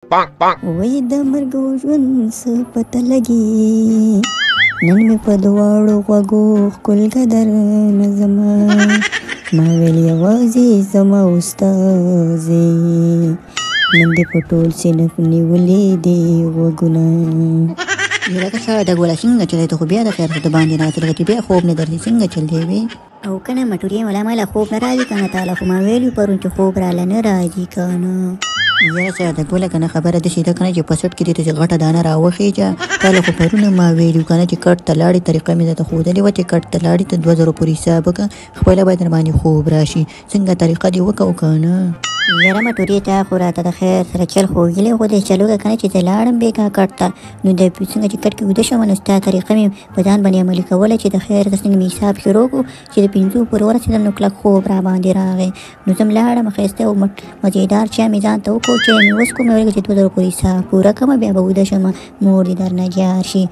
وای د مرګ او ژوند څه پته لګي نن مې په دواړو غوږو ښکل قدر نه زما ما ویل یوازې زما استازې نن دې په ټول صنف نیولې دي غوږونه یره که څه د ګوله څنګه چلی ته خو بیا د خیر د باندې ناڅلغتې بیا خوب نه درځي څنګه چل دی وې او کنه مټورې ملا ماله خوب نه راځي کنه تاله خو ما ویلي پرون چې خوب راله نه راځي کنه یاره څه د ګوله کنه خبره داسې ده کنه چې په سټ کې دې ته غټه دانه راوخیږه تاله خو پرونه ما ویلي کنه چې کټ ته لاړې طریقه مې درته ښودلې وه چې کټ ته لاړې ته 2000 پورې حساب وکړه خپله باید در باندې خوب راشي څنګه طریقه دې وکړو کنه یاره مټورې ته خو راته د خیر سره چل خوږلی خو دې چل وکړه کنه چې زه لاړم بېګا کټ ته نو د څنګه چې کټ کې ویده شوم نو ستا طریقه مې په ځان باندې عملي کوله چې د خیر د څنګه مې حساب شروع کړو چې د 5 پورې ورسېدم نو کلک خوب را باندې راغی نو زه لاړم ښایسته او مزېدار چا مې ځان ته وکړو چې مې وڅښو مې ویل چې 2000 پورې حساب پوره کړمه بیا به ویده شم مور دې درنه جار شي